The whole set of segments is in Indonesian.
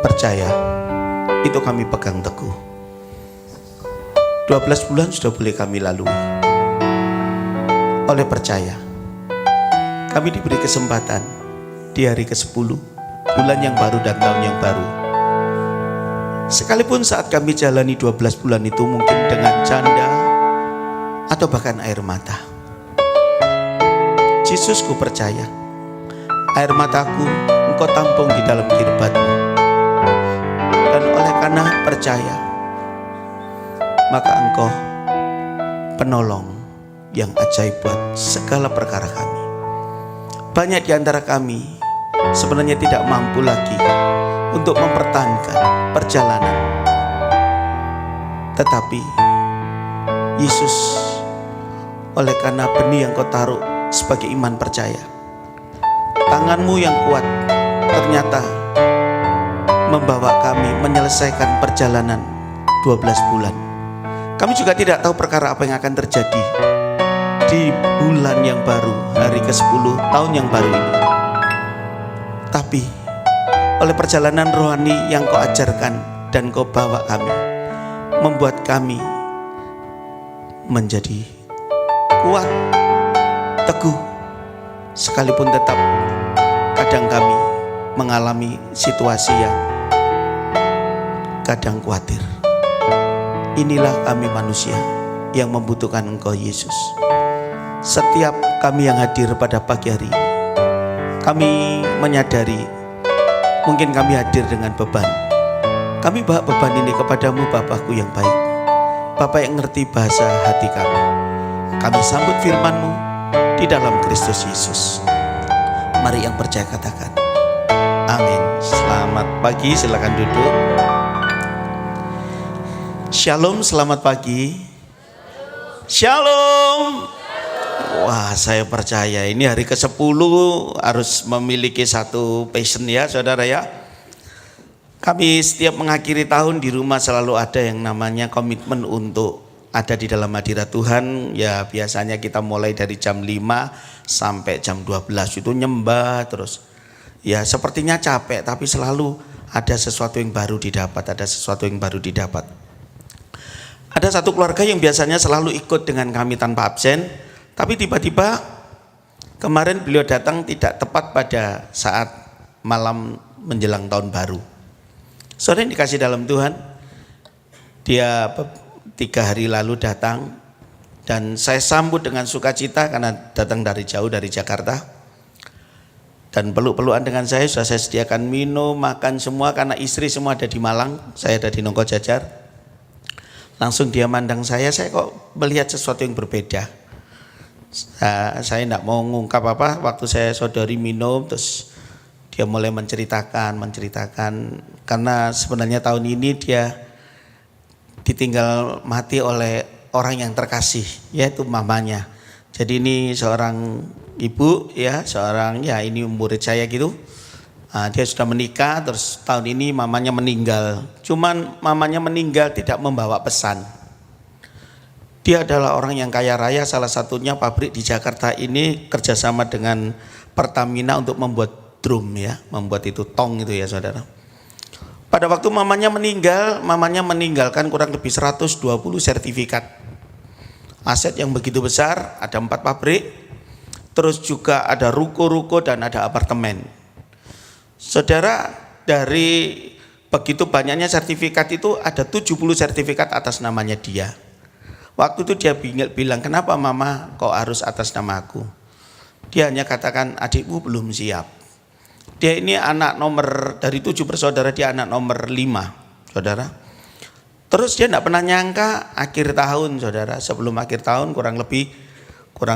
percaya itu kami pegang teguh. 12 bulan sudah boleh kami lalui. Oleh percaya, kami diberi kesempatan di hari ke-10, bulan yang baru dan tahun yang baru. Sekalipun saat kami jalani 12 bulan itu mungkin dengan canda atau bahkan air mata. Yesus, ku percaya, air mataku Engkau tampung di dalam kirbat-Mu. Dan oleh karena percaya, maka Engkau penolong yang ajaib buat segala perkara kami. Banyak di antara kami sebenarnya tidak mampu lagi untuk mempertahankan perjalanan. Tetapi Yesus, oleh karena benih yang Kau taruh sebagai iman percaya, tangan-Mu yang kuat ternyata membawa kami menyelesaikan perjalanan 12 bulan. Kami juga tidak tahu perkara apa yang akan terjadi di bulan yang baru, hari ke-10 tahun yang baru ini. Tapi oleh perjalanan rohani yang Kau ajarkan dan Kau bawa kami, membuat kami menjadi kuat, teguh, sekalipun tetap kadang kami mengalami situasi yang kadang khawatir. Inilah kami manusia yang membutuhkan Engkau, Yesus. Setiap kami yang hadir pada pagi hari ini, kami menyadari mungkin kami hadir dengan beban. Kami bawa beban ini kepadamu, Bapakku yang baik, Bapa yang ngerti bahasa hati kami. Kami sambut firman-Mu di dalam Kristus Yesus. Mari yang percaya katakan amin. Selamat pagi, silakan duduk. Shalom, selamat pagi. Shalom. Wah, saya percaya ini hari ke-10 harus memiliki satu passion ya saudara ya. Kami setiap mengakhiri tahun di rumah selalu ada yang namanya komitmen untuk ada di dalam hadirat Tuhan. Ya biasanya kita mulai dari jam 5 sampai jam 12 itu nyembah terus. Ya sepertinya capek tapi selalu ada sesuatu yang baru didapat, ada sesuatu yang baru didapat. Ada satu keluarga yang biasanya selalu ikut dengan kami tanpa absen, tapi tiba-tiba kemarin beliau datang tidak tepat pada saat malam menjelang tahun baru. Saudara yang dikasih dalam Tuhan, dia 3 hari lalu datang dan saya sambut dengan sukacita karena datang dari jauh dari Jakarta. Dan peluk-pelukan dengan saya, sudah saya sediakan minum, makan semua karena istri semua ada di Malang, saya ada di Nongko Jajar. Langsung dia mandang saya kok melihat sesuatu yang berbeda. Saya tidak mau ngungkap apa, waktu saya saudari minum terus dia mulai menceritakan karena sebenarnya tahun ini dia ditinggal mati oleh orang yang terkasih, yaitu mamanya. Jadi ini seorang ibu ya, seorang ya ini murid saya gitu. Dia sudah menikah, terus tahun ini mamanya meninggal. Cuman mamanya meninggal tidak membawa pesan. Dia adalah orang yang kaya raya, salah satunya pabrik di Jakarta ini kerjasama dengan Pertamina untuk membuat drum ya, membuat itu tong itu ya saudara. Pada waktu mamanya meninggalkan kurang lebih 120 sertifikat. Aset yang begitu besar, ada 4 pabrik, terus juga ada ruko-ruko dan ada apartemen. Saudara, dari begitu banyaknya sertifikat itu ada 70 sertifikat atas namanya dia. Waktu itu dia bilang, kenapa mama kok harus atas nama aku? Dia hanya katakan, adikmu belum siap. Dia ini anak nomor, dari 7 bersaudara dia anak nomor 5 saudara. Terus dia tidak pernah nyangka akhir tahun saudara, sebelum akhir tahun kurang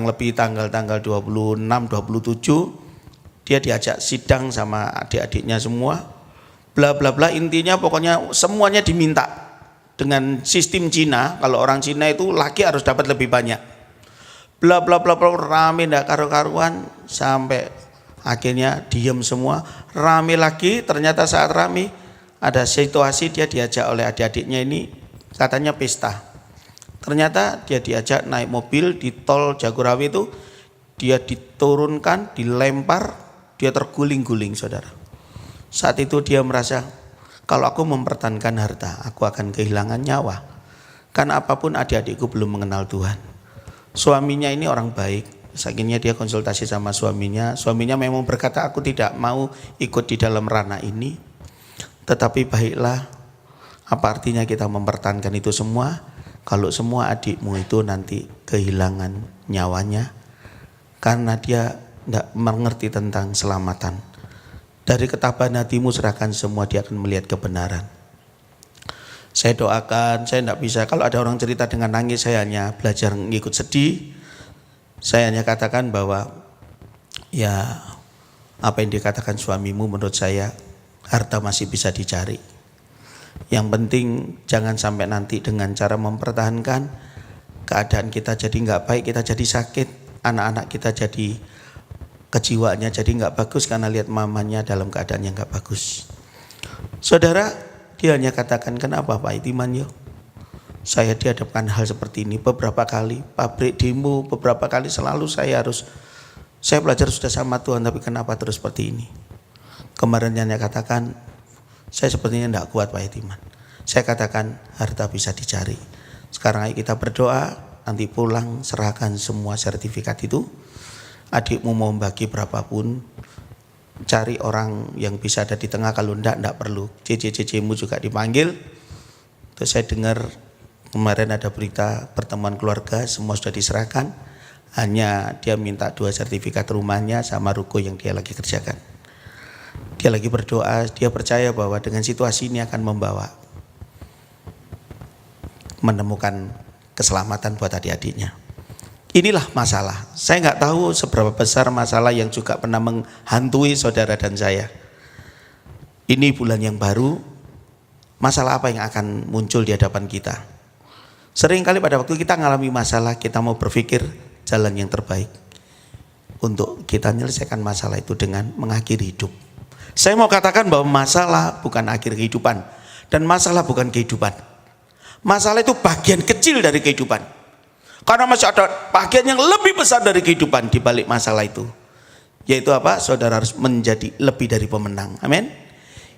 lebih tanggal 26, 27 dia diajak sidang sama adik-adiknya semua, bla bla bla, intinya pokoknya semuanya diminta dengan sistem Cina. Kalau orang Cina itu laki harus dapat lebih banyak, bla bla bla bla, rame ndak karu-karuan sampai akhirnya diem semua. Rame lagi, ternyata saat rame ada situasi dia diajak oleh adik-adiknya ini katanya pesta. Ternyata dia diajak naik mobil di tol Jagorawi itu, dia diturunkan, dilempar, dia terguling-guling saudara. Saat itu dia merasa kalau aku mempertahankan harta, aku akan kehilangan nyawa. Karena apapun adik-adikku belum mengenal Tuhan. Suaminya ini orang baik. Akhirnya dia konsultasi sama suaminya. Suaminya memang berkata, aku tidak mau ikut di dalam ranah ini. Tetapi baiklah, apa artinya kita mempertahankan itu semua? Kalau semua adikmu itu nanti kehilangan nyawanya. Karena dia tidak mengerti tentang keselamatan. Dari ketabahan hatimu serahkan semua, dia akan melihat kebenaran. Saya doakan, saya tidak bisa. Kalau ada orang cerita dengan nangis, saya hanya belajar ngikut sedih. Saya hanya katakan bahwa ya apa yang dikatakan suamimu menurut saya harta masih bisa dicari. Yang penting jangan sampai nanti dengan cara mempertahankan keadaan kita jadi nggak baik, kita jadi sakit, anak-anak kita jadi kejiwaannya jadi nggak bagus karena lihat mamanya dalam keadaan yang nggak bagus. Saudara, dia hanya katakan, kenapa Pak Itiman yo? Saya dihadapkan hal seperti ini beberapa kali, pabrik demo beberapa kali, selalu saya belajar sudah sama Tuhan, tapi kenapa terus seperti ini? Kemarin hanya katakan, saya sepertinya tidak kuat Pak Itiman. Saya katakan harta bisa dicari. Sekarang ayo kita berdoa, nanti pulang serahkan semua sertifikat itu. Adikmu mau bagi berapapun, cari orang yang bisa ada di tengah, kalau enggak perlu. Cici-cicimu juga dipanggil. Terus saya dengar kemarin ada berita pertemuan keluarga, semua sudah diserahkan. Hanya dia minta 2 sertifikat rumahnya sama ruko yang dia lagi kerjakan. Dia lagi berdoa, dia percaya bahwa dengan situasi ini akan menemukan keselamatan buat adik-adiknya. Inilah masalah. Saya nggak tahu seberapa besar masalah yang juga pernah menghantui saudara dan saya. Ini bulan yang baru, masalah apa yang akan muncul di hadapan kita? Seringkali pada waktu kita mengalami masalah, kita mau berpikir jalan yang terbaik untuk kita menyelesaikan masalah itu dengan mengakhiri hidup. Saya mau katakan bahwa masalah bukan akhir kehidupan, dan masalah bukan kehidupan. Masalah itu bagian kecil dari kehidupan. Karena masih ada bagian yang lebih besar dari kehidupan di balik masalah itu. Yaitu apa? Saudara harus menjadi lebih dari pemenang. Amin.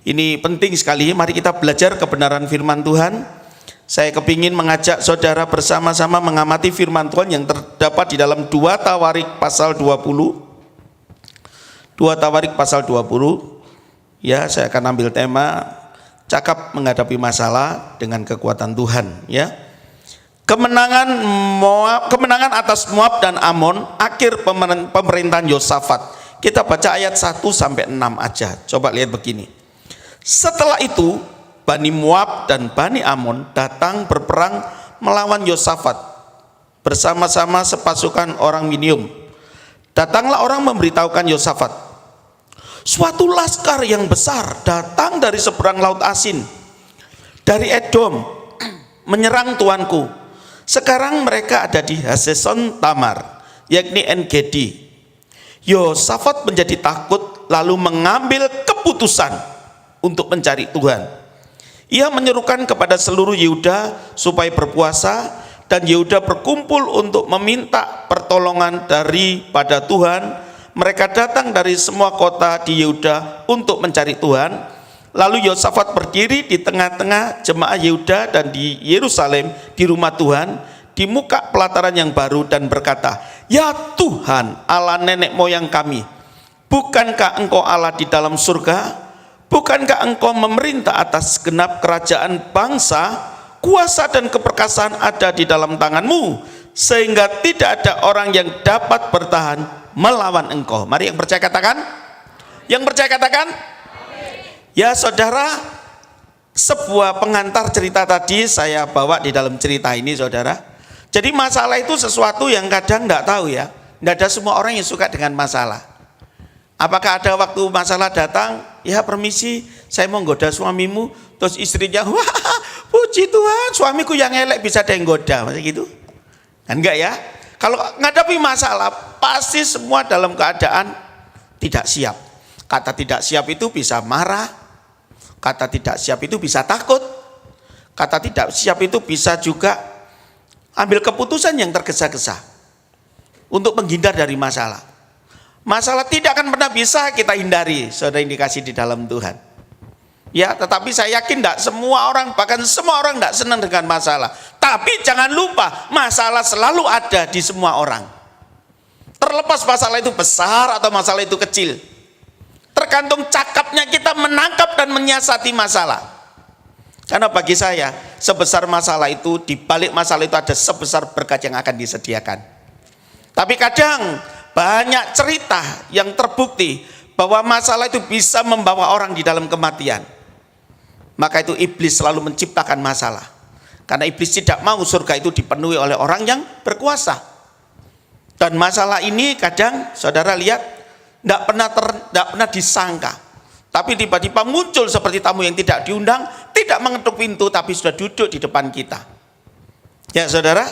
Ini penting sekali. Mari kita belajar kebenaran firman Tuhan. Saya kepingin mengajak saudara bersama-sama mengamati firman Tuhan yang terdapat di dalam 2 Tawarik pasal 20. 2 Tawarik pasal 20. Ya, saya akan ambil tema cakap menghadapi masalah dengan kekuatan Tuhan, ya. Kemenangan atas Moab dan Amon, akhir pemerintahan Yosafat. Kita baca ayat 1 sampai 6 aja. Coba lihat begini. Setelah itu Bani Moab dan Bani Amon datang berperang melawan Yosafat bersama-sama sepasukan orang Minium. Datanglah orang memberitahukan Yosafat, suatu laskar yang besar datang dari seberang laut Asin, dari Edom, menyerang tuanku. Sekarang mereka ada di Haseson Tamar, yakni En-Gedi. Yosafat menjadi takut lalu mengambil keputusan untuk mencari Tuhan. Ia menyerukan kepada seluruh Yehuda supaya berpuasa, dan Yehuda berkumpul untuk meminta pertolongan daripada Tuhan. Mereka datang dari semua kota di Yehuda untuk mencari Tuhan. Lalu Yosafat berdiri di tengah-tengah jemaah Yehuda dan di Yerusalem di rumah Tuhan di muka pelataran yang baru dan berkata, ya Tuhan Allah nenek moyang kami, bukankah Engkau Allah di dalam surga? Bukankah Engkau memerintah atas segenap kerajaan bangsa? Kuasa dan keperkasaan ada di dalam tangan-Mu, sehingga tidak ada orang yang dapat bertahan melawan Engkau. Mari yang percaya katakan. Yang percaya katakan. Ya saudara, sebuah pengantar cerita tadi saya bawa di dalam cerita ini saudara. Jadi masalah itu sesuatu yang kadang tidak tahu ya. Tidak ada semua orang yang suka dengan masalah. Apakah ada waktu masalah datang, ya permisi saya mau goda suamimu, terus istrinya, wah puji Tuhan suamiku yang elek bisa ada yang goda, macam gitu. Kan enggak ya? Kalau menghadapi masalah pasti semua dalam keadaan tidak siap. Kata tidak siap itu bisa marah. Kata tidak siap itu bisa takut. Kata tidak siap itu bisa juga ambil keputusan yang tergesa-gesa untuk menghindar dari masalah. Masalah tidak akan pernah bisa kita hindari, saudara yang dikasih di dalam Tuhan. Ya, tetapi saya yakin tidak semua orang, bahkan semua orang tidak senang dengan masalah. Tapi jangan lupa, masalah selalu ada di semua orang. Terlepas masalah itu besar atau masalah itu kecil. Tergantung cakapnya kita menangkap dan menyiasati masalah. Karena bagi saya, sebesar masalah itu, di balik masalah itu ada sebesar berkat yang akan disediakan. Tapi kadang banyak cerita yang terbukti bahwa masalah itu bisa membawa orang di dalam kematian. Maka itu iblis selalu menciptakan masalah. Karena iblis tidak mau surga itu dipenuhi oleh orang yang berkuasa. Dan masalah ini kadang saudara lihat tidak pernah disangka. Tapi tiba-tiba muncul seperti tamu yang tidak diundang, tidak mengetuk pintu tapi sudah duduk di depan kita. Ya saudara,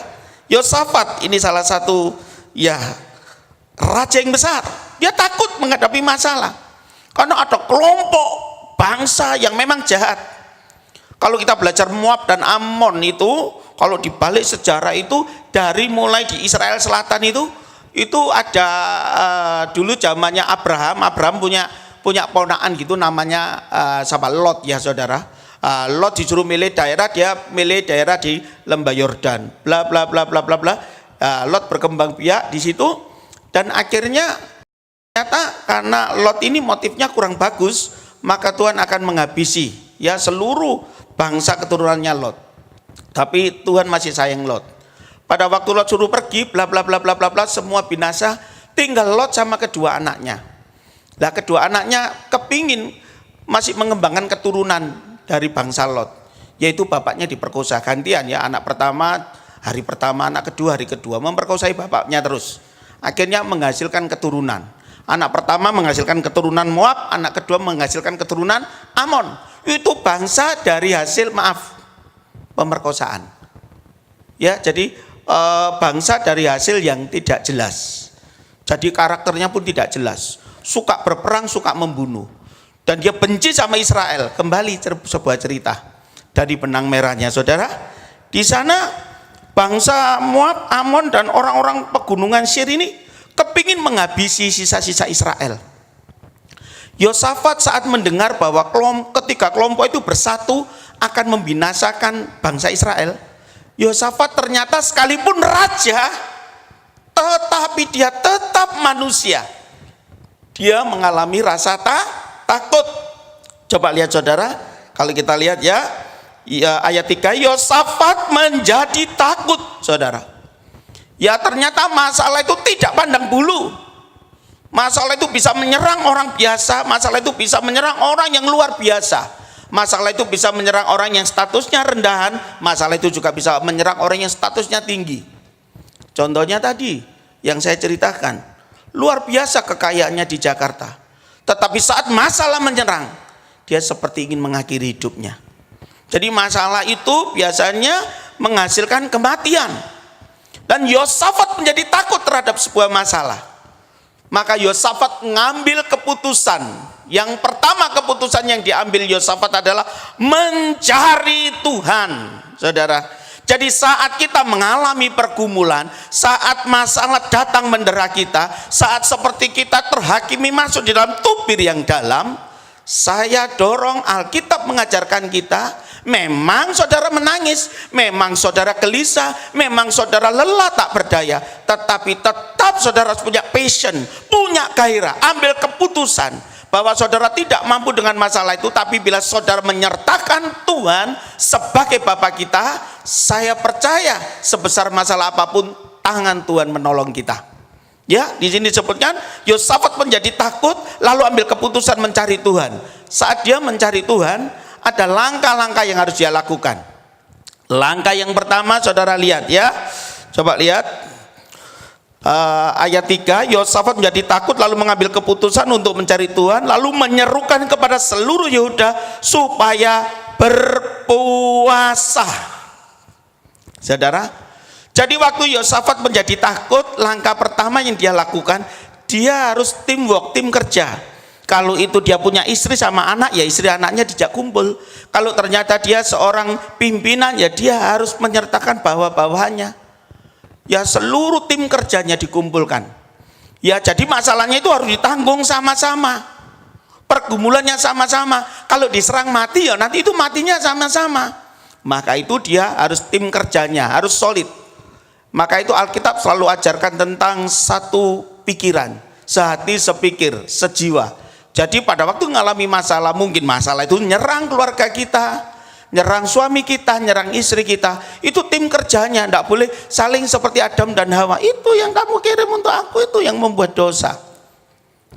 Yosafat ini salah satu ya raja yang besar. Dia takut menghadapi masalah. Karena ada kelompok bangsa yang memang jahat. Kalau kita belajar Moab dan Amon itu, kalau dibalik sejarah itu dari mulai di Israel Selatan itu ada dulu zamannya Abraham punya ponakan gitu namanya sama Lot ya saudara. Lot disuruh milih daerah, dia milih daerah di Lembah Yordan. Bla bla bla bla bla bla. Lot berkembang biak di situ dan akhirnya ternyata karena Lot ini motifnya kurang bagus, maka Tuhan akan menghabisi ya seluruh bangsa keturunannya Lot. Tapi Tuhan masih sayang Lot. Pada waktu Lot suruh pergi, bla bla bla bla bla bla, semua binasa, tinggal Lot sama kedua anaknya. Nah, kedua anaknya kepingin masih mengembangkan keturunan dari bangsa Lot, yaitu bapaknya diperkosa gantian ya, anak pertama, anak kedua, hari kedua memperkosai bapaknya terus. Akhirnya menghasilkan keturunan. Anak pertama menghasilkan keturunan Moab, anak kedua menghasilkan keturunan Amon. Itu bangsa dari hasil pemerkosaan. Ya, jadi bangsa dari hasil yang tidak jelas. Jadi karakternya pun tidak jelas. Suka berperang, suka membunuh. Dan dia benci sama Israel. Kembali sebuah cerita dari benang merahnya, saudara. Di sana bangsa Moab, Amon dan orang-orang pegunungan Seir ini kepingin menghabisi sisa-sisa Israel. Yosafat saat mendengar bahwa ketika kelompok itu bersatu akan membinasakan bangsa Israel, Yosafat ternyata sekalipun raja, tetapi dia tetap manusia. Dia mengalami rasa takut. Coba lihat saudara, kalau kita lihat ya ayat 3, Yosafat menjadi takut saudara. Ya ternyata masalah itu tidak pandang bulu. Masalah itu bisa menyerang orang biasa, masalah itu bisa menyerang orang yang luar biasa. Masalah itu bisa menyerang orang yang statusnya rendahan, masalah itu juga bisa menyerang orang yang statusnya tinggi. Contohnya tadi yang saya ceritakan, luar biasa kekayaannya di Jakarta. Tetapi saat masalah menyerang, dia seperti ingin mengakhiri hidupnya. Jadi masalah itu biasanya menghasilkan kematian. Dan Yosafat menjadi takut terhadap sebuah masalah. Maka Yosafat mengambil keputusan. Yang pertama keputusan yang diambil Yosafat adalah mencari Tuhan. Saudara, jadi saat kita mengalami pergumulan, saat masalah datang mendera kita, saat seperti kita terhakimi masuk di dalam tubir yang dalam, saya dorong Alkitab mengajarkan kita, memang saudara menangis, memang saudara gelisah, memang saudara lelah tak berdaya, tetapi tetap saudara punya passion, punya gairah, ambil keputusan bahwa saudara tidak mampu dengan masalah itu, tapi bila saudara menyertakan Tuhan sebagai Bapa kita, saya percaya sebesar masalah apapun tangan Tuhan menolong kita. Ya, di sini disebutkan Yosafat menjadi takut lalu ambil keputusan mencari Tuhan. Saat dia mencari Tuhan, ada langkah-langkah yang harus dia lakukan. Langkah yang pertama saudara lihat ya. Coba lihat ayat 3, Yosafat menjadi takut lalu mengambil keputusan untuk mencari Tuhan, lalu menyerukan kepada seluruh Yehuda supaya berpuasa. Saudara, jadi waktu Yosafat menjadi takut, langkah pertama yang dia lakukan, dia harus teamwork, tim kerja. Kalau itu dia punya istri sama anak, ya istri anaknya dijak kumpul. Kalau ternyata dia seorang pimpinan, ya dia harus menyertakan bawah-bawahannya. Ya seluruh tim kerjanya dikumpulkan. Ya jadi masalahnya itu harus ditanggung sama-sama. Pergumulannya sama-sama. kalau diserang mati ya nanti itu matinya sama-sama. Maka itu dia harus tim kerjanya, harus solid. Maka itu Alkitab selalu ajarkan tentang satu pikiran, sehati, sepikir, sejiwa. Jadi pada waktu mengalami masalah, mungkin masalah itu nyerang keluarga kita, nyerang suami kita, nyerang istri kita, itu tim kerjanya. Tidak boleh saling seperti Adam dan Hawa, itu yang kamu kirim untuk aku, itu yang membuat dosa.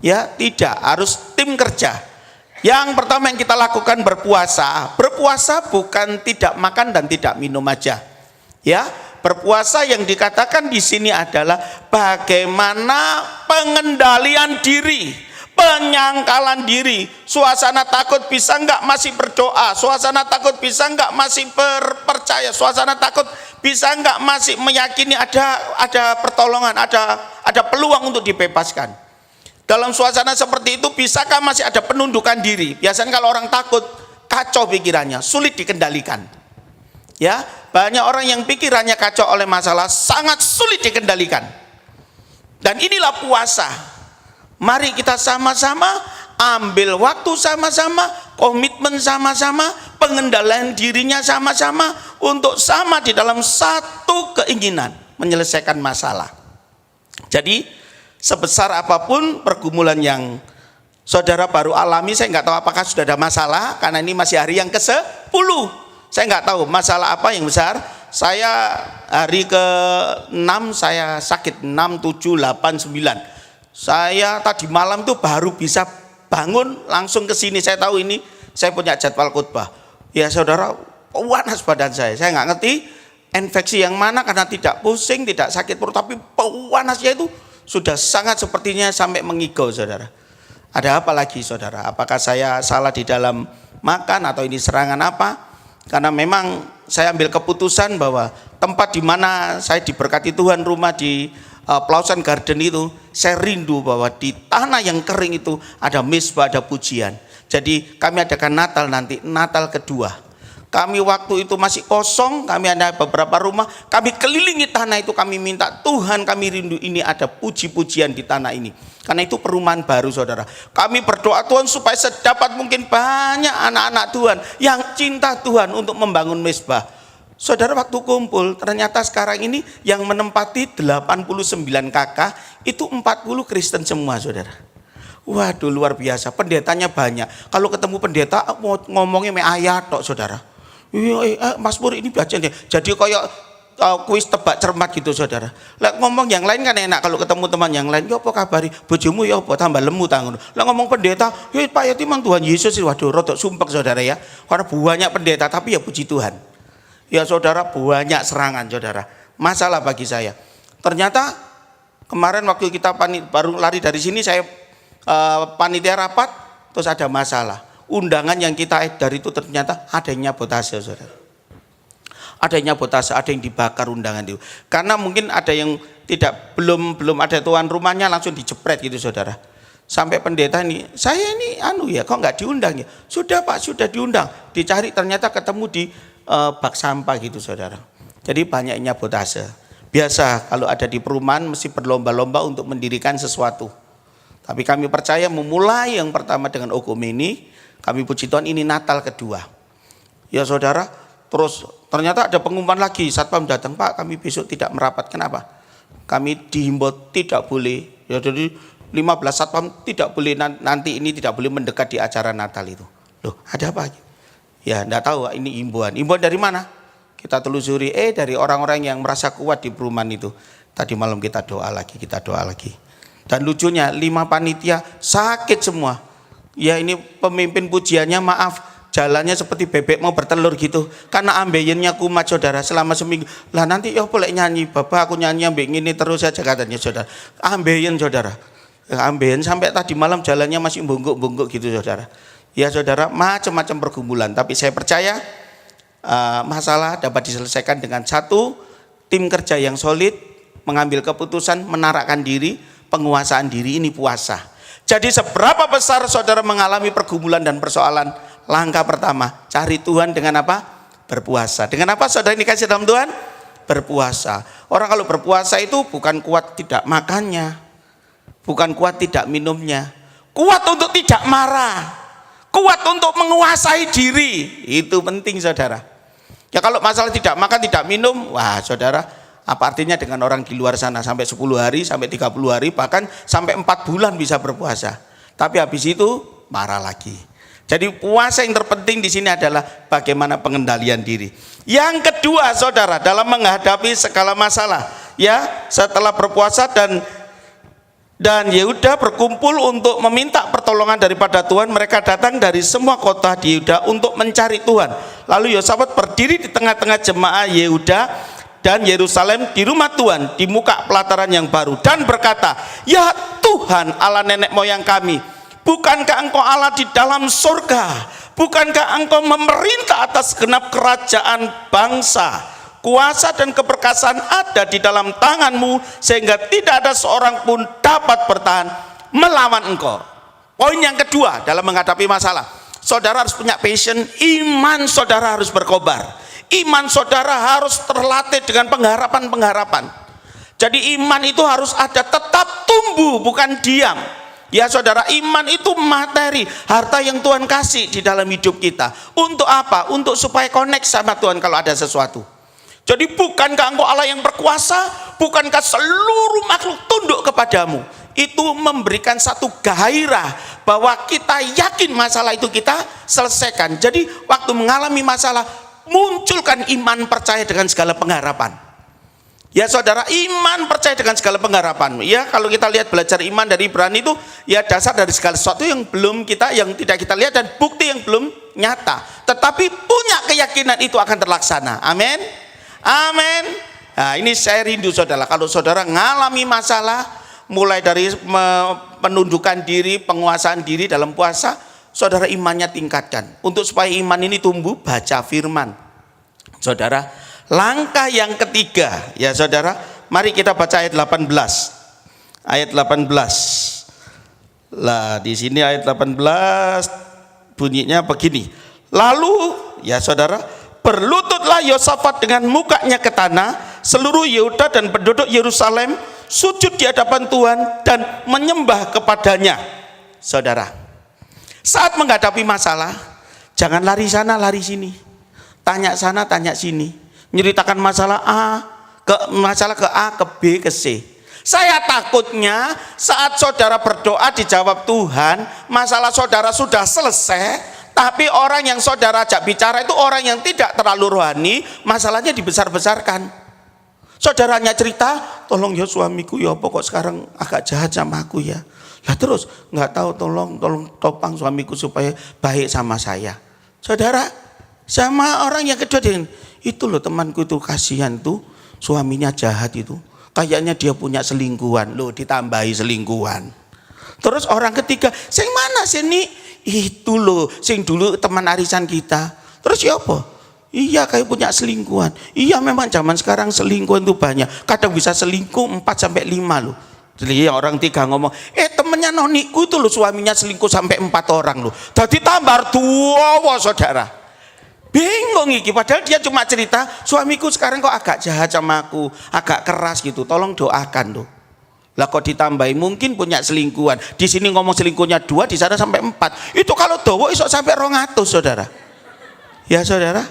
Ya, tidak, harus tim kerja. Yang pertama yang kita lakukan berpuasa. Berpuasa bukan tidak makan dan tidak minum aja. Ya, berpuasa yang dikatakan di sini adalah bagaimana pengendalian diri, penyangkalan diri. Suasana takut bisa enggak masih berdoa, suasana takut bisa enggak masih percaya, suasana takut bisa enggak masih meyakini ada pertolongan, ada peluang untuk dibebaskan. Dalam suasana seperti itu bisakah masih ada penundukan diri? Biasanya kalau orang takut, kacau pikirannya, sulit dikendalikan. Ya, banyak orang yang pikirannya kacau oleh masalah, sangat sulit dikendalikan. Dan inilah puasa. Mari kita sama-sama ambil waktu sama-sama, komitmen sama-sama, pengendalian dirinya sama-sama, untuk sama di dalam satu keinginan, menyelesaikan masalah. Jadi sebesar apapun pergumulan yang saudara baru alami, saya nggak tahu apakah sudah ada masalah, karena ini masih hari yang ke-10. Saya nggak tahu masalah apa yang besar. Saya hari ke-6 saya sakit, 6, 7, 8, 9. Saya tadi malam tuh baru bisa bangun langsung ke sini. Saya tahu ini saya punya jadwal khotbah. Ya saudara, panas badan saya nggak ngerti infeksi yang mana, karena tidak pusing, tidak sakit perut, tapi panasnya itu sudah sangat sepertinya sampai mengigau, saudara. Ada apa lagi, saudara? Apakah saya salah di dalam makan atau ini serangan apa? Karena memang saya ambil keputusan bahwa tempat di mana saya diberkati Tuhan, rumah di Plausan Garden itu, saya rindu bahwa di tanah yang kering itu ada mezbah, ada pujian. Jadi kami adakan Natal nanti, Natal kedua. Kami waktu itu masih kosong, kami ada beberapa rumah, kami kelilingi tanah itu, kami minta Tuhan, kami rindu ini ada puji-pujian di tanah ini. Karena itu perumahan baru, saudara. Kami berdoa Tuhan supaya sedapat mungkin banyak anak-anak Tuhan yang cinta Tuhan untuk membangun mezbah. Saudara, waktu kumpul ternyata sekarang ini yang menempati 89 kakak itu 40 Kristen semua, saudara. Waduh, luar biasa, pendetanya banyak. Kalau ketemu pendeta ngomongnya ayat tok, saudara. Mas Pur ini bacanya jadi kayak kuis tebak cermat gitu, saudara. Lah ngomong yang lain kan enak, kalau ketemu teman yang lain, ya apa kabari, bojomu ya apa, tambah lemu tangan. Lah ngomong pendeta, ya Pak Yati mang Tuhan Yesus, waduh rotok sumpek, saudara ya. Karena banyak pendeta tapi ya puji Tuhan. Ya saudara, banyak serangan, saudara. Masalah bagi saya. Ternyata kemarin waktu kita baru lari dari sini, saya panitia rapat, terus ada masalah. Undangan yang kita edar itu ternyata ada yang nyabotase, saudara. Ada yang nyabotase, ada yang dibakar undangan itu. Karena mungkin ada yang belum ada tuan rumahnya, langsung dijepret gitu, saudara. Sampai pendeta ini, saya ini kok nggak diundang ya? Sudah Pak, sudah diundang. Dicari ternyata ketemu di bak sampah gitu, saudara. Jadi banyak nyabotase. Biasa kalau ada di perumahan mesti berlomba-lomba untuk mendirikan sesuatu. Tapi kami percaya memulai yang pertama dengan hukum ini, kami puji Tuhan ini Natal kedua. Ya saudara, terus ternyata ada pengumuman lagi, Satpam datang, Pak kami besok tidak merapat. Kenapa? Kami dihimbau tidak boleh, ya jadi 15 Satpam tidak boleh, nanti ini tidak boleh mendekat di acara Natal itu. Loh, ada apa? Ya enggak tahu, ini himbauan. Himbauan dari mana? Kita telusuri, dari orang-orang yang merasa kuat di perumahan itu. Tadi malam kita doa lagi. Dan lucunya 5 panitia sakit semua. Ya ini pemimpin pujiannya, maaf, jalannya seperti bebek mau bertelur gitu. Karena ambeyennya kumat, saudara, selama seminggu. Lah nanti boleh nyanyi, Bapak aku nyanyi ambek ini terus saja katanya, saudara. Ambeyen, saudara. Ambeyen sampai tadi malam jalannya masih bungkuk-bungkuk gitu, saudara. Ya saudara, macam-macam pergumulan. Tapi saya percaya masalah dapat diselesaikan dengan satu tim kerja yang solid, mengambil keputusan, menarakkan diri, penguasaan diri, ini puasa. Jadi seberapa besar saudara mengalami pergumulan dan persoalan, langkah pertama, cari Tuhan dengan apa? Berpuasa. Dengan apa saudara ini kasih dalam Tuhan? Berpuasa. Orang kalau berpuasa itu bukan kuat tidak makannya, bukan kuat tidak minumnya, kuat untuk tidak marah, kuat untuk menguasai diri. Itu penting saudara. Ya kalau masalah tidak makan, tidak minum, wah saudara, apa artinya dengan orang di luar sana sampai 10 hari, sampai 30 hari, bahkan sampai 4 bulan bisa berpuasa. Tapi habis itu marah lagi. Jadi puasa yang terpenting di sini adalah bagaimana pengendalian diri. Yang kedua saudara, dalam menghadapi segala masalah, ya setelah berpuasa dan Yehuda berkumpul untuk meminta pertolongan daripada Tuhan. Mereka datang dari semua kota di Yehuda untuk mencari Tuhan. Lalu Yosafat berdiri di tengah-tengah jemaah Yehuda dan Yerusalem di rumah Tuhan di muka pelataran yang baru dan berkata, ya Tuhan Allah nenek moyang kami, bukankah engkau Allah di dalam surga? Bukankah engkau memerintah atas genap kerajaan bangsa? Kuasa dan keperkasaan ada di dalam tanganmu, sehingga tidak ada seorang pun dapat bertahan melawan engkau. Poin yang kedua dalam menghadapi masalah, saudara harus punya passion, iman saudara harus berkobar. Iman saudara harus terlatih dengan pengharapan-pengharapan. Jadi iman itu harus ada, tetap tumbuh, bukan diam. Ya saudara, iman itu materi, harta yang Tuhan kasih di dalam hidup kita. Untuk apa? Untuk supaya connect sama Tuhan kalau ada sesuatu. Jadi bukankah engkau Allah yang berkuasa? Bukankah seluruh makhluk tunduk kepadamu? Itu memberikan satu gairah bahwa kita yakin masalah itu kita selesaikan. Jadi waktu mengalami masalah, munculkan iman percaya dengan segala pengharapan. Ya saudara, iman percaya dengan segala pengharapan. Ya kalau kita lihat belajar iman dari Ibrani itu, ya dasar dari segala sesuatu yang tidak kita lihat dan bukti yang belum nyata. Tetapi punya keyakinan itu akan terlaksana. Amin. Amin. Nah ini saya rindu saudara, kalau saudara ngalami masalah, mulai dari penundukan diri, penguasaan diri dalam puasa, saudara imannya tingkatkan. Untuk supaya iman ini tumbuh, baca firman. Saudara, langkah yang ketiga, ya saudara, mari kita baca ayat 18. Ayat 18. Lah di sini ayat 18 bunyinya begini. Lalu ya saudara, berlututlah Yosafat dengan mukanya ke tanah, seluruh Yehuda dan penduduk Yerusalem sujud di hadapan Tuhan dan menyembah kepadanya. Saudara, saat menghadapi masalah, jangan lari sana lari sini, tanya sana tanya sini, menceritakan masalah ke A ke B ke C. Saya takutnya saat saudara berdoa dijawab Tuhan, masalah saudara sudah selesai, tapi orang yang saudara ajak bicara itu orang yang tidak terlalu rohani, masalahnya dibesar-besarkan. Saudaranya cerita, tolong ya suamiku ya pokok sekarang agak jahat sama aku ya. Lah terus nggak tahu, tolong topang suamiku supaya baik sama saya. Saudara, sama orang yang kedua itu loh temanku itu kasihan tuh, suaminya jahat itu. Kayaknya dia punya selingkuhan, loh ditambahi selingkuhan. Terus orang ketiga, sing mana sini? Itu loh, sing dulu teman arisan kita. Terus ya apa? Iya kayak punya selingkuhan. Iya memang zaman sekarang selingkuhan itu banyak. Kadang bisa selingkuh 4-5 loh. Jadi orang tiga ngomong, temennya noniku itu loh suaminya selingkuh sampai 4 orang loh. Jadi tambah tua saudara. Bingung iki, padahal dia cuma cerita, suamiku sekarang kok agak jahat sama aku, agak keras gitu. Tolong doakan loh. Lah kok ditambahi mungkin punya selingkuhan. Di sini ngomong selingkuhnya 2, di sana sampai 4. Itu kalau dowo isok sampai 200 saudara. Ya saudara.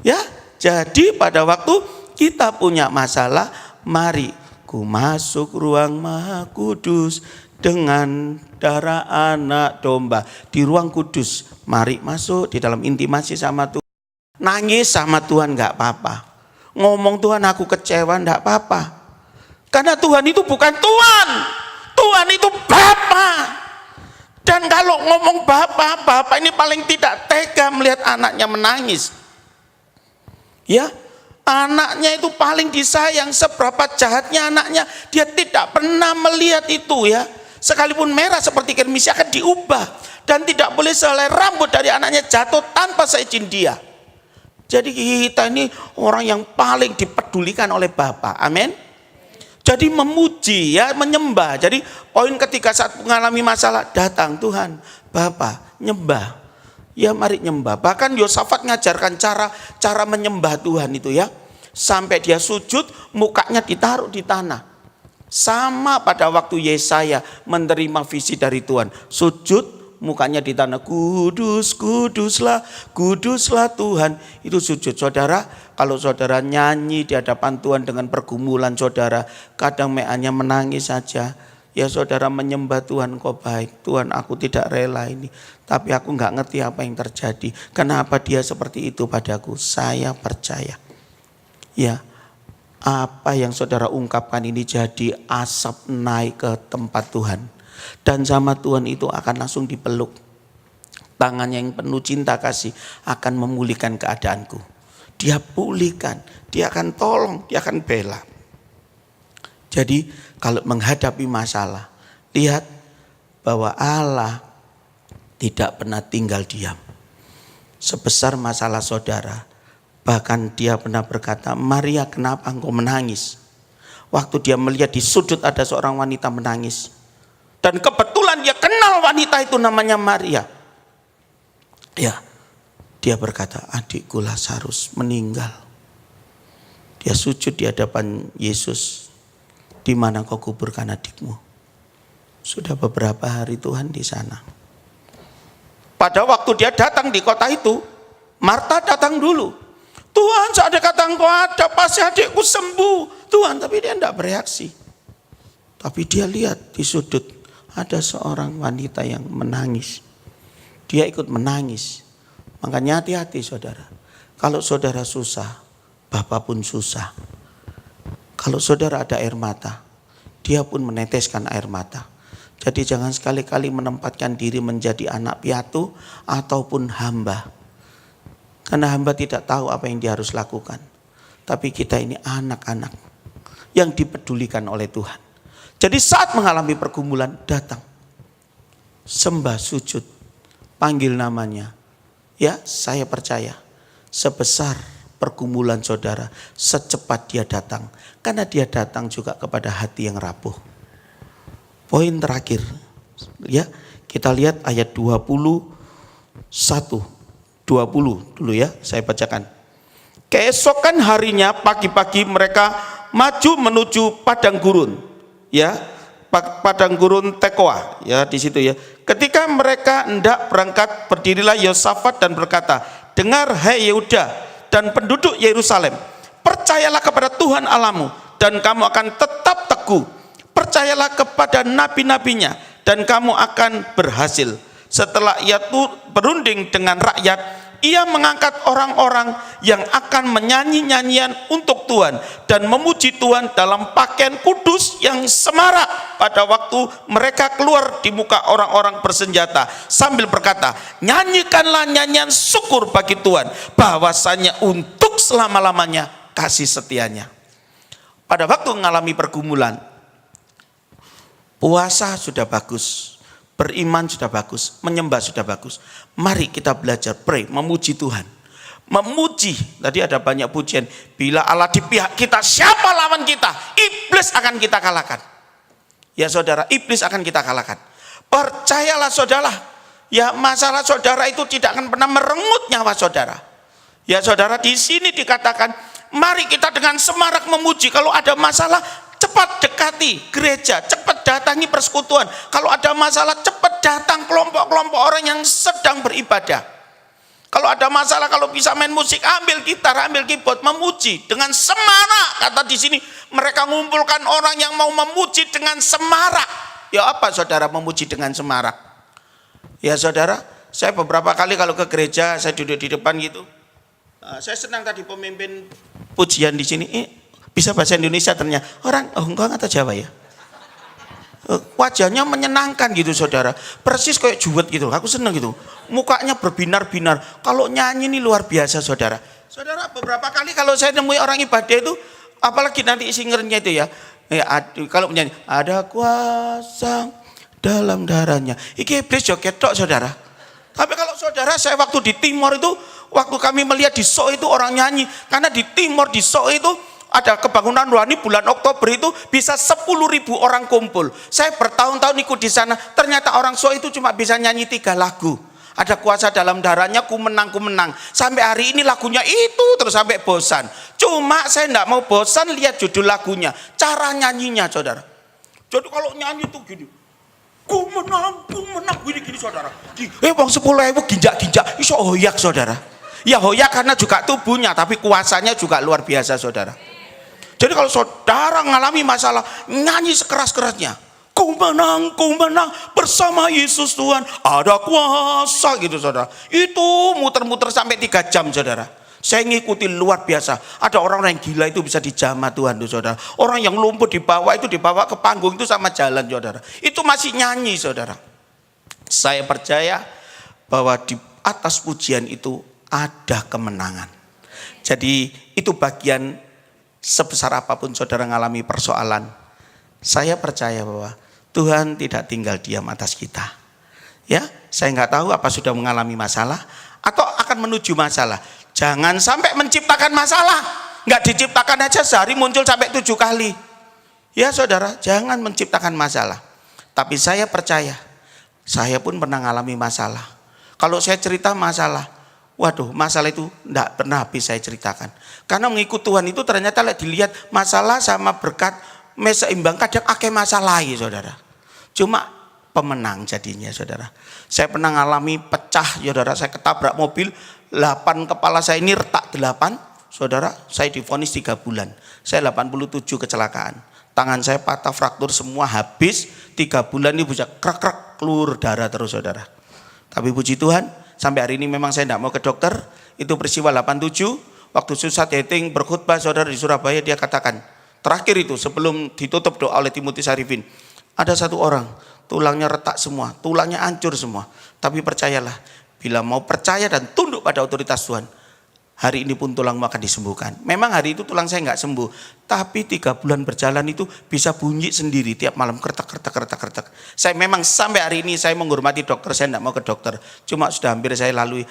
Ya, jadi pada waktu kita punya masalah, mari ku masuk ruang Maha Kudus dengan darah anak domba. Di ruang kudus, mari masuk di dalam intimasi sama Tuhan. Nangis sama Tuhan enggak apa-apa. Ngomong Tuhan aku kecewa enggak apa-apa. Karena Tuhan itu bukan Tuhan, Tuhan itu Bapa. Dan kalau ngomong Bapa ini paling tidak tega melihat anaknya menangis. Ya, anaknya itu paling disayang, seberapa jahatnya anaknya, dia tidak pernah melihat itu ya. Sekalipun merah seperti kermisi akan diubah, dan tidak boleh sehelai rambut dari anaknya jatuh tanpa seizin dia. Jadi kita ini orang yang paling dipedulikan oleh Bapa. Amin. Jadi memuji ya, menyembah. Jadi poin ketiga saat mengalami masalah, datang Tuhan, Bapa, nyembah. Ya mari nyembah. Bahkan Yosafat ngajarkan cara menyembah Tuhan itu ya. Sampai dia sujud, mukanya ditaruh di tanah. Sama pada waktu Yesaya menerima visi dari Tuhan. Sujud, mukanya di tanah, kudus, kuduslah Tuhan. Itu sujud. Saudara, kalau saudara nyanyi di hadapan Tuhan dengan pergumulan saudara, kadang meannya menangis saja. Ya saudara menyembah Tuhan, kau baik. Tuhan, aku tidak rela ini. Tapi aku nggak ngerti apa yang terjadi. Kenapa dia seperti itu padaku? Saya percaya. Ya, apa yang saudara ungkapkan ini jadi asap naik ke tempat Tuhan. Dan sama Tuhan itu akan langsung dipeluk. Tangannya yang penuh cinta kasih akan memulihkan keadaanku. Dia pulihkan, dia akan tolong, dia akan bela. Jadi kalau menghadapi masalah, lihat bahwa Allah tidak pernah tinggal diam. Sebesar masalah saudara, bahkan dia pernah berkata, Maria kenapa engkau menangis? Waktu dia melihat di sudut ada seorang wanita menangis. Dan kebetulan dia kenal wanita itu namanya Maria. Ya, dia berkata, adikku Lazarus meninggal. Dia sujud di hadapan Yesus. Di mana kau kuburkan adikmu? Sudah beberapa hari Tuhan di sana. Pada waktu dia datang di kota itu, Marta datang dulu. Tuhan, seandainya kata engkau ada, pasti adikku sembuh. Tuhan, tapi dia tidak bereaksi. Tapi dia lihat di sudut ada seorang wanita yang menangis. Dia ikut menangis. Makanya hati-hati saudara. Kalau saudara susah, Bapak pun susah. Kalau saudara ada air mata, dia pun meneteskan air mata. Jadi jangan sekali-kali menempatkan diri menjadi anak piatu ataupun hamba. Karena hamba tidak tahu apa yang dia harus lakukan. Tapi kita ini anak-anak yang dipedulikan oleh Tuhan. Jadi saat mengalami pergumulan, datang. Sembah, sujud, panggil namanya. Ya, saya percaya sebesar pergumulan saudara, secepat dia datang. Karena dia datang juga kepada hati yang rapuh. Poin terakhir, ya, kita lihat ayat 21. 20 dulu ya, saya bacakan. Keesokan harinya pagi-pagi mereka maju menuju padang gurun, ya, padang gurun Tekoa, ya di situ ya. Ketika mereka hendak berangkat, berdirilah Yosafat dan berkata, dengar hai Yehuda dan penduduk Yerusalem, percayalah kepada Tuhan Allahmu dan kamu akan tetap teguh. Percayalah kepada nabi-nabinya dan kamu akan berhasil. Setelah ia berunding dengan rakyat, ia mengangkat orang-orang yang akan menyanyi nyanyian untuk Tuhan dan memuji Tuhan dalam pakaian kudus yang semarak pada waktu mereka keluar di muka orang-orang bersenjata sambil berkata, nyanyikanlah nyanyian syukur bagi Tuhan bahwasanya untuk selama-lamanya kasih setianya. Pada waktu mengalami pergumulan, puasa sudah bagus, beriman sudah bagus, menyembah sudah bagus. Mari kita belajar pray, memuji Tuhan. Memuji, tadi ada banyak pujian. Bila Allah di pihak kita, siapa lawan kita? Iblis akan kita kalahkan. Ya saudara, iblis akan kita kalahkan. Percayalah saudara, ya masalah saudara itu tidak akan pernah merenggut nyawa saudara. Ya saudara, di sini dikatakan, mari kita dengan semarak memuji. Kalau ada masalah, cepat dekati gereja, cepat datangi persekutuan. Kalau ada masalah, cepat datang kelompok-kelompok orang yang sedang beribadah. Kalau ada masalah, kalau bisa main musik, ambil gitar, ambil keyboard, memuji dengan semarak. Kata di sini, mereka mengumpulkan orang yang mau memuji dengan semarak. Ya apa saudara memuji dengan semarak? Ya saudara, saya beberapa kali kalau ke gereja, saya duduk di depan gitu. Saya senang tadi pemimpin pujian di sini. Bisa bahasa Indonesia ternyata. Orang Hongkong atau Jawa ya? Wajahnya menyenangkan gitu saudara. Persis kayak juwet gitu. Aku senang gitu. Mukanya berbinar-binar. Kalau nyanyi ini luar biasa saudara. Saudara beberapa kali kalau saya nemui orang ibadah itu, apalagi nanti singernya itu ya. Kalau menyanyi, ada kuasa dalam darahnya. Iki iblis joget tok saudara. Tapi kalau saudara, saya waktu di Timor itu, waktu kami melihat di Sok itu orang nyanyi. Karena di Timor, di Sok itu, ada kebangunan rohani bulan Oktober itu bisa 10.000 orang kumpul. Saya bertahun-tahun ikut di sana. Ternyata orang Sok itu cuma bisa nyanyi 3 lagu. Ada kuasa dalam darahnya, ku menang, ku menang. Sampai hari ini lagunya itu terus sampai bosan. Cuma saya tidak mau bosan lihat judul lagunya, cara nyanyinya saudara. Jadi kalau nyanyi itu gini. Ku menang gini saudara. Wong 10.000 ginjak-ginjak iso hoyak saudara. Ya hoyak karena juga tubuhnya, tapi kuasanya juga luar biasa saudara. Jadi kalau saudara mengalami masalah, nyanyi sekeras-kerasnya. Ku menang bersama Yesus Tuhan, ada kuasa gitu saudara. Itu muter-muter sampai 3 jam saudara. Saya ngikuti luar biasa. Ada orang-orang yang gila itu bisa dijamah Tuhan tuh saudara. Orang yang lumpuh dibawa ke panggung itu sama jalan saudara. Itu masih nyanyi saudara. Saya percaya bahwa di atas pujian itu ada kemenangan. Jadi itu bagian sebesar apapun saudara mengalami persoalan. Saya percaya bahwa Tuhan tidak tinggal diam atas kita. Ya, saya nggak tahu apa sudah mengalami masalah atau akan menuju masalah. Jangan sampai menciptakan masalah. Nggak diciptakan aja sehari muncul sampai 7 kali. Ya saudara, jangan menciptakan masalah. Tapi saya percaya, saya pun pernah mengalami masalah. Kalau saya cerita masalah, waduh masalah itu enggak pernah habis saya ceritakan. Karena mengikut Tuhan itu ternyata dilihat masalah sama berkat seimbang, kadang akeh masalah ya saudara. Cuma pemenang jadinya saudara. Saya pernah mengalami pecah saudara, saya ketabrak mobil, 8 kepala saya ini retak 8 saudara, saya divonis 3 bulan. Saya 87 kecelakaan. Tangan saya patah, fraktur semua habis, 3 bulan ini bisa krek-krek keluar darah terus saudara. Tapi puji Tuhan, sampai hari ini memang saya tidak mau ke dokter. Itu peristiwa 87, waktu susah dating berkhutbah saudara di Surabaya, dia katakan, terakhir itu sebelum ditutup doa oleh Timotius Arifin, ada satu orang, tulangnya retak semua, tulangnya hancur semua. Tapi percayalah, bila mau percaya dan tunduk pada otoritas Tuhan, hari ini pun tulangmu akan disembuhkan. Memang hari itu tulang saya nggak sembuh, tapi 3 bulan berjalan itu bisa bunyi sendiri tiap malam, kertek. Saya memang sampai hari ini saya menghormati dokter, saya tidak mau ke dokter. Cuma sudah hampir saya lalui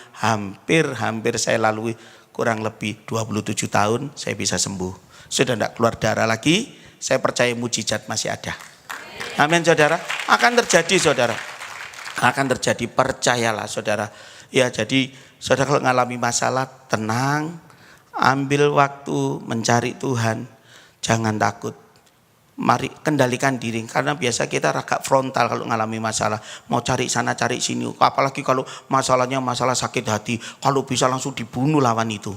kurang lebih 27 tahun saya bisa sembuh. Sudah tidak keluar darah lagi, saya percaya mujizat masih ada. Amin saudara, akan terjadi saudara. Akan terjadi, percayalah saudara. Ya jadi saudara kalau mengalami masalah, tenang, ambil waktu mencari Tuhan, jangan takut. Mari kendalikan diri, karena biasa kita agak frontal kalau mengalami masalah, mau cari sana cari sini. Apalagi kalau masalahnya masalah sakit hati, kalau bisa langsung dibunuh lawan itu.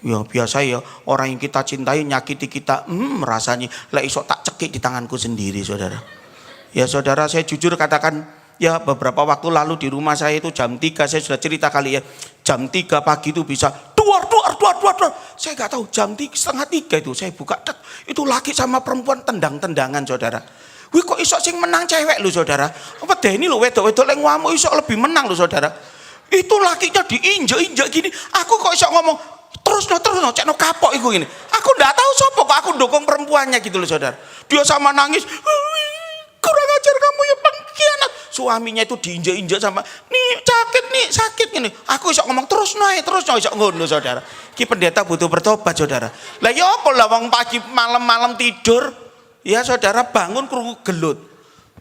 Ya biasa ya, orang yang kita cintai nyakiti kita, rasanya lah isok tak cekik di tanganku sendiri saudara. Ya saudara, saya jujur katakan, ya beberapa waktu lalu di rumah saya itu jam 3, saya sudah cerita kali ya, jam 3 pagi itu bisa duar. Saya nggak tahu, jam 2:30 itu saya buka, itu laki sama perempuan tendang-tendangan saudara. Wih kok isok sing menang cewek lu saudara. Apa deh ini lu wedok-wedok yang ngamuk isok lebih menang lu saudara. Itu lakinya diinjek-injek gini, aku kok isok ngomong terus no cek no kapok iku gini. Aku nggak tahu sopo kok aku dukung perempuannya gitu loh saudara. Dia sama nangis, kurang ajar kamu ya pengkhianat. Suaminya itu diinjek-injek sama, nih sakit gini. Aku isok ngomong terus no isok ngono saudara. Ki pendeta butuh bertobat saudara. Lah ya apa lah wong pagi malam tidur, ya saudara bangun krungu gelut.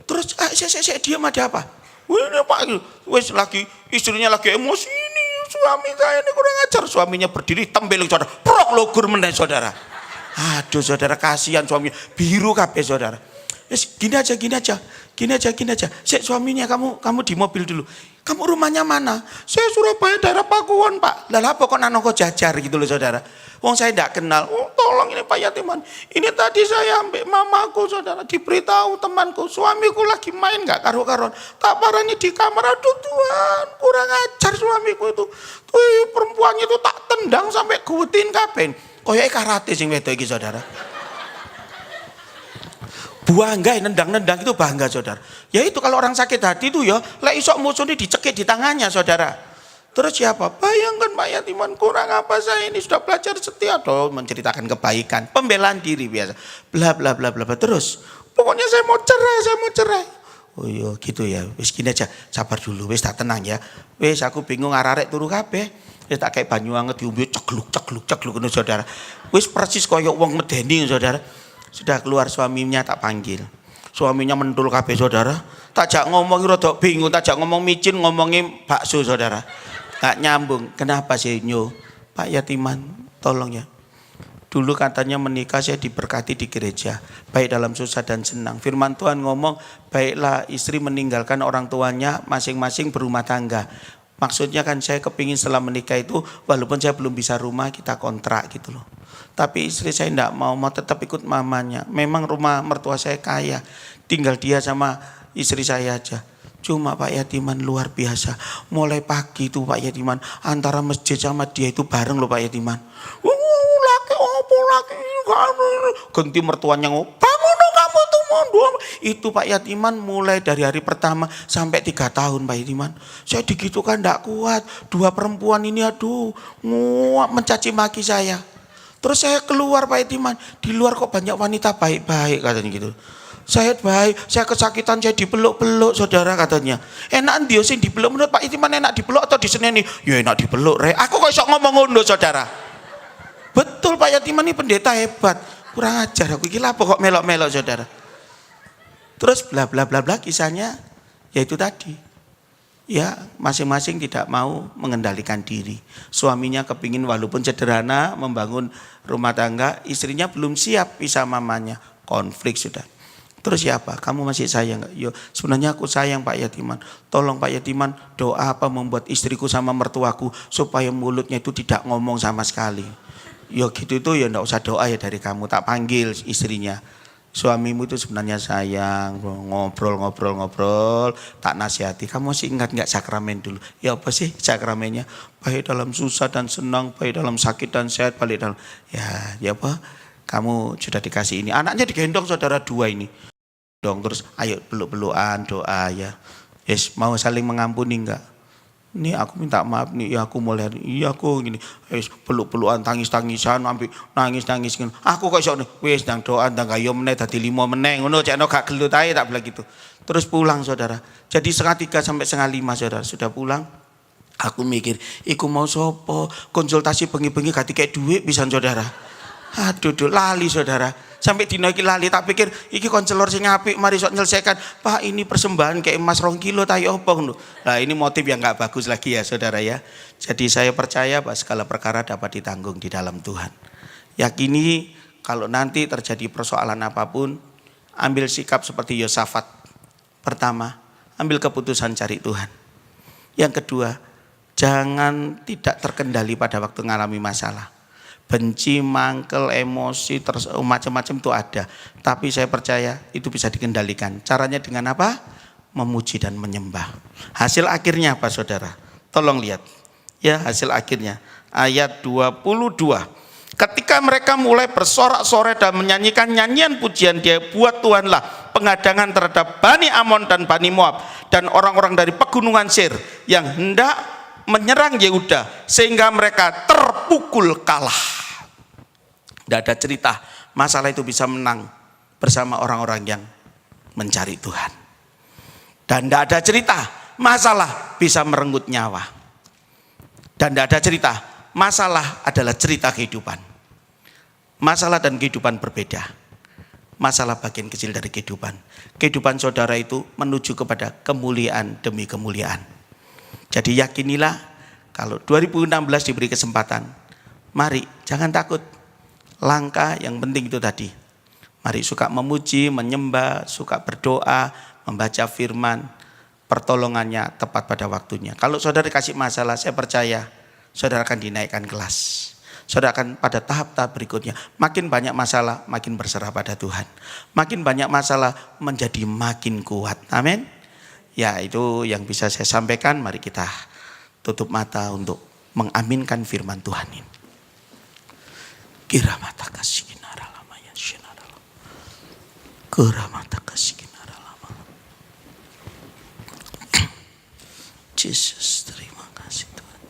Terus saya diam ada apa? Wih Pak, wes lagi istrinya lagi emosi ini, suami saya ini kurang ajar. Suaminya berdiri tembel saudara, prok logur meneh saudara. Aduh saudara, kasihan suaminya, biru kabeh saudara. Gini aja. Sik suaminya kamu di mobil dulu. Kamu rumahnya mana? Saya Surabaya daerah Pakuwon Pak. Lah apa kok nano kok jajar gitu loh saudara. Wong saya tidak kenal. Oh tolong ini Pak Yatiman. Ini tadi saya ambil mamaku saudara. Diberitahu temanku. Suamiku lagi main gak karu-karuan. Tak parahnya di kamar. Aduh Tuhan. Kurang ajar suamiku itu. Tuh perempuannya itu tak tendang sampai guwetin kabeh. Koyoke karate sing wedok iki saudara. Bangga nendang itu bangga saudara. Ya itu kalau orang sakit hati itu ya, lek isok musuhnya dicekik di tangannya saudara. Terus siapa? Bayangkan Pak Yatiman, kurang apa saya ini sudah belajar setia, atau menceritakan kebaikan, pembelaan diri biasa. Bla. Terus pokoknya saya mau cerai. Oh iya gitu ya. Wis gini aja, sabar dulu, wis tak tenang ya. Wis aku bingung arek turu kabeh. Wis tak kayak banyu anget diombe cegluk ngono saudara. Wis persis koyo wong medeni saudara. Sudah keluar suaminya tak panggil. Suaminya mentul kabeh saudara. Takjak ngomong rada bingung, takjak ngomong micin, ngomongin bakso saudara. Gak nyambung. Kenapa sih nyo? Pak Yatiman, tolong ya. Dulu katanya menikah saya diberkati di gereja, baik dalam susah dan senang. Firman Tuhan ngomong, baiklah istri meninggalkan orang tuanya, masing-masing berumah tangga. Maksudnya kan saya kepingin setelah menikah itu, walaupun saya belum bisa rumah, kita kontrak gitu loh. Tapi istri saya enggak mau tetap ikut mamanya. Memang rumah mertua saya kaya, tinggal dia sama istri saya aja. Cuma Pak Yatiman luar biasa. Mulai pagi itu Pak Yatiman, antara masjid sama dia itu bareng loh Pak Yatiman. Laki opo laki ganti mertuanya bangun dong kamu tuh mondok. Itu Pak Yatiman mulai dari hari pertama sampai 3 tahun Pak Yatiman. Saya digitukan enggak kuat. 2 perempuan ini aduh nguap mencaci maki saya. Terus saya keluar Pak Yatiman, di luar kok banyak wanita baik-baik katanya gitu. Saya baik, saya kesakitan, saya dipeluk-peluk saudara katanya. Enak dia sing dipeluk, menurut Pak Yatiman enak dipeluk atau diseneni? Ya enak dipeluk rek. Aku kok iso ngomong ngono saudara. Betul Pak Yatiman ini pendeta hebat. Kurang ajar aku iki lapo kok melok-melok saudara. Terus bla bla bla bla kisahnya yaitu tadi. Ya masing-masing tidak mau mengendalikan diri. Suaminya kepingin walaupun sederhana membangun rumah tangga, istrinya belum siap pisah mamanya. Konflik sudah. Terus siapa? Kamu masih sayang enggak? Yo, sebenarnya aku sayang Pak Yatiman. Tolong Pak Yatiman doa apa membuat istriku sama mertuaku supaya mulutnya itu tidak ngomong sama sekali. Yo gitu itu ya enggak usah doa ya dari kamu. Tak panggil istrinya. Suamimu itu sebenarnya sayang, ngobrol, tak nasihati. Kamu masih ingat enggak sakramen dulu? Ya apa sih sakramennya? Baik dalam susah dan senang, baik dalam sakit dan sehat, balik dalam ya apa? Kamu sudah dikasih ini. Anaknya digendong saudara 2 ini. Terus ayo peluk-pelukan doa ya. Yes, mau saling mengampuni enggak? Ini aku minta maaf nih, ya aku mulai iya aku gini. Yes, peluk-pelukan tangis-tangisan sampai nangis-nangis. Aku kok iso wis ndang doa ndang gayo meneh dadi 5 meneh ngono cekno gak gelut ae tak bilang gitu. Terus pulang saudara. Jadi 4:30 sampai 4:30 saudara sudah pulang. Aku mikir, iku mau sopo? Konsultasi bengi-bengi gak dikek dhuwit pisan saudara. Aduh lali saudara. Sampai dino iki lali tak pikir iki konselor sing apik mari sok nyelesaikan. Pak ini persembahan kayak emas 2 kilo ta yo apa ngono. Nah ini motif yang enggak bagus lagi ya saudara ya. Jadi saya percaya bahwa segala perkara dapat ditanggung di dalam Tuhan. Yakini kalau nanti terjadi persoalan apapun, ambil sikap seperti Yosafat. Pertama, ambil keputusan cari Tuhan. Yang kedua, jangan tidak terkendali pada waktu mengalami masalah. Benci, mangkel, emosi, macam-macam itu ada. Tapi saya percaya itu bisa dikendalikan. Caranya dengan apa? Memuji dan menyembah. Hasil akhirnya apa saudara? Tolong lihat. Ya hasil akhirnya. Ayat 22. Ketika mereka mulai bersorak-sorai dan menyanyikan nyanyian pujian, dia buat Tuhanlah pengadangan terhadap Bani Amon dan Bani Moab dan orang-orang dari pegunungan Seir yang hendak menyerang Yehuda sehingga mereka terpukul kalah. Tidak ada cerita masalah itu bisa menang bersama orang-orang yang mencari Tuhan. Dan tidak ada cerita masalah bisa merenggut nyawa. Dan tidak ada cerita masalah adalah cerita kehidupan. Masalah dan kehidupan berbeda. Masalah bagian kecil dari kehidupan. Kehidupan saudara itu menuju kepada kemuliaan demi kemuliaan. Jadi yakinilah kalau 2016 diberi kesempatan, mari jangan takut. Langkah yang penting itu tadi. Mari suka memuji, menyembah, suka berdoa, membaca firman, pertolongannya tepat pada waktunya. Kalau saudara kasih masalah, saya percaya saudara akan dinaikkan kelas. Saudara akan pada tahap-tahap berikutnya. Makin banyak masalah, makin berserah pada Tuhan. Makin banyak masalah, menjadi makin kuat. Amin. Ya itu yang bisa saya sampaikan. Mari kita tutup mata untuk mengaminkan firman Tuhan ini. Kira mata kasih kinara lama ya shinara lama. Kira mata kasih kinara lama. Yesus terima kasih Tuhan.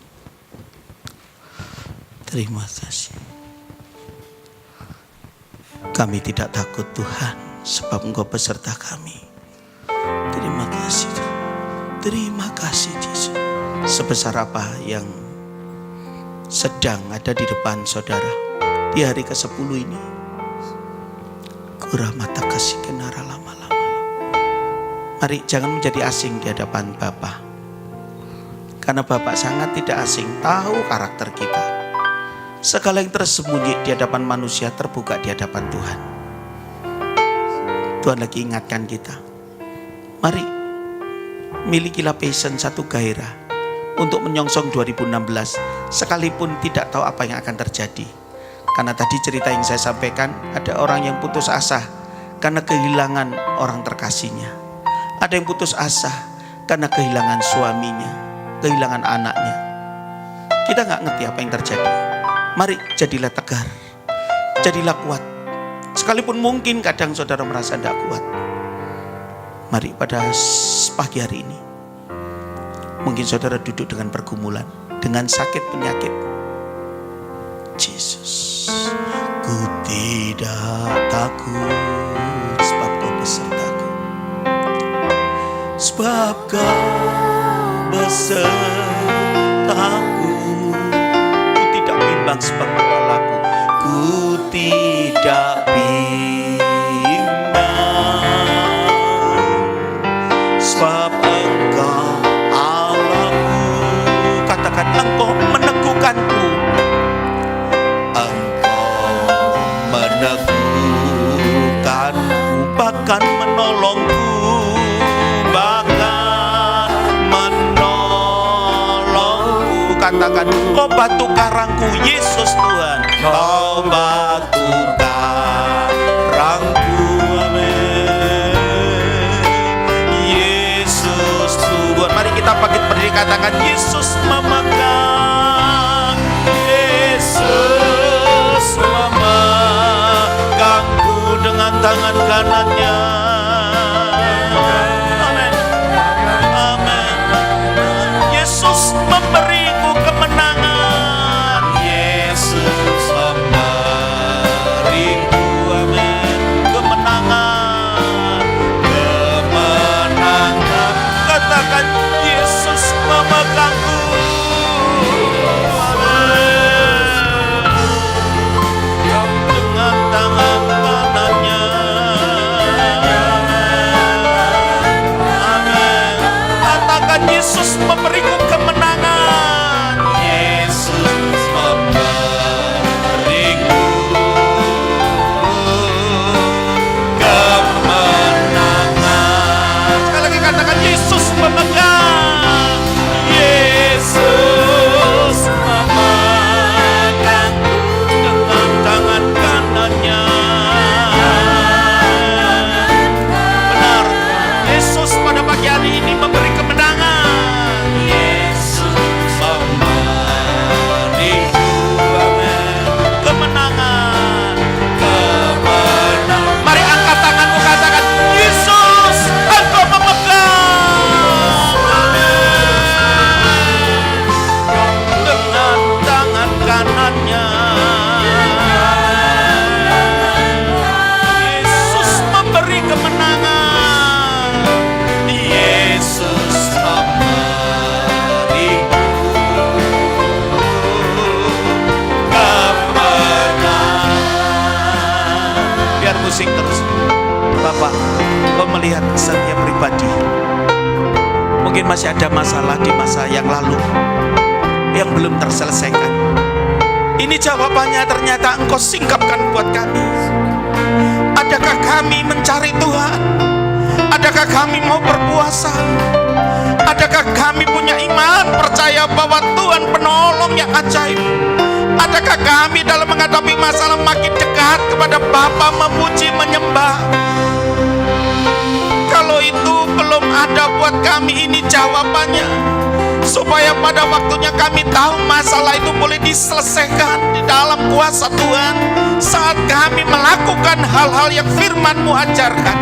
Terima kasih. Kami tidak takut Tuhan sebab Engkau beserta kami. Terima kasih Tuhan. Terima kasih Yesus. Sebesar apa yang sedang ada di depan saudara di hari ke-10 ini. Kurang mata kasih kenara lama-lama. Mari jangan menjadi asing di hadapan Bapa. Karena Bapa sangat tidak asing, tahu karakter kita. Segala yang tersembunyi di hadapan manusia terbuka di hadapan Tuhan. Tuhan lagi ingatkan kita. Mari milikilah passion, satu gairah untuk menyongsong 2016 sekalipun tidak tahu apa yang akan terjadi. Karena tadi cerita yang saya sampaikan, ada orang yang putus asa karena kehilangan orang terkasihnya. Ada yang putus asa karena kehilangan suaminya, kehilangan anaknya. Kita gak ngerti apa yang terjadi. Mari jadilah tegar, jadilah kuat. Sekalipun mungkin kadang saudara merasa tidak kuat. Mari pada pagi hari ini, mungkin saudara duduk dengan pergumulan, dengan sakit penyakit. Yesus, ku tidak takut sebab kau besertaku. Sebab kau besertaku. Ku tidak bimbang sebab kepalaku. Ku tidak bimbang sebab Engkau Allahku. Katakan, Engkau meneguhkanku. Meneguhkanku, bahkan menolongku, bahkan menolongku. Katakan, kau batu karangku, Yesus Tuhan. Kau batu karangku, amin. Yesus Tuhan. Mari kita bangkit berdiri, katakan, Yesus memegang. Yesus memegangku dengan tangan kanannya. Amin. Amin. Yesus memberiku kemenangan. Yesus memberiku, amin, kemenangan. Kemenangan. Katakan, Yesus memegangku. Yesus memberiku kemenangan. Yesus memberiku kemenangan. Sekali lagi katakan, Yesus memegang. Yesus memegangku dengan tangan kanannya. Benar, Yesus pada pagi hari ini memberi kemenangan. Musik terus. Bapak, kau melihat setiap pribadi mungkin masih ada masalah di masa yang lalu yang belum terselesaikan. Ini jawabannya ternyata Engkau singkapkan buat kami. Adakah kami mencari Tuhan? Adakah kami mau berpuasa? Adakah kami punya iman percaya bahwa Tuhan penolong yang ajaib? Adakah kami dalam menghadapi masalah makin dekat kepada Bapa, memuji, menyembah? Kalau itu belum ada buat kami, ini jawabannya. Supaya pada waktunya kami tahu masalah itu boleh diselesaikan di dalam kuasa Tuhan. Saat kami melakukan hal-hal yang firman-Mu ajarkan.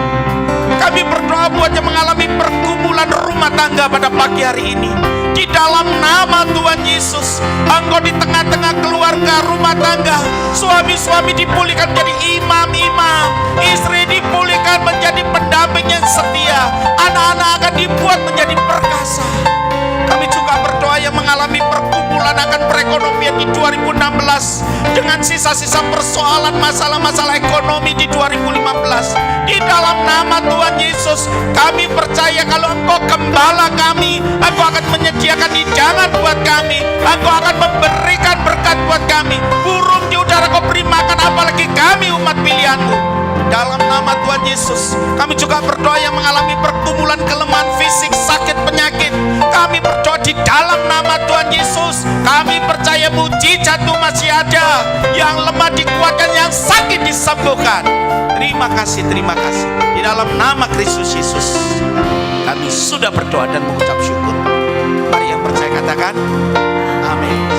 Kami berdoa buat yang mengalami pergumulan rumah tangga pada pagi hari ini. Di dalam nama Tuhan Yesus, Engkau di tengah-tengah keluarga rumah tangga, suami-suami dipulihkan menjadi imam-imam, istri dipulihkan menjadi pendamping yang setia, anak-anak akan dibuat menjadi perkasa. Kami juga berdoa yang mengalami pergumulan akan perekonomian di 2016 dengan sisa-sisa persoalan masalah-masalah ekonomi di 2015. Di dalam nama Tuhan Yesus, kami percaya kalau Engkau gembala kami, Engkau akan menyediakan hidangan buat kami, Engkau akan memberikan berkat buat kami. pemberian-Mu. Dalam nama Tuhan Yesus, kami juga berdoa yang mengalami pergumulan kelemahan fisik, sakit, penyakit. Kami berdoa di dalam nama Tuhan Yesus. Kami percaya mujizat itu masih ada. Yang lemah dikuatkan, yang sakit disembuhkan. Terima kasih, terima kasih. Di dalam nama Kristus Yesus, kami sudah berdoa dan mengucap syukur. Mari yang percaya katakan, amin.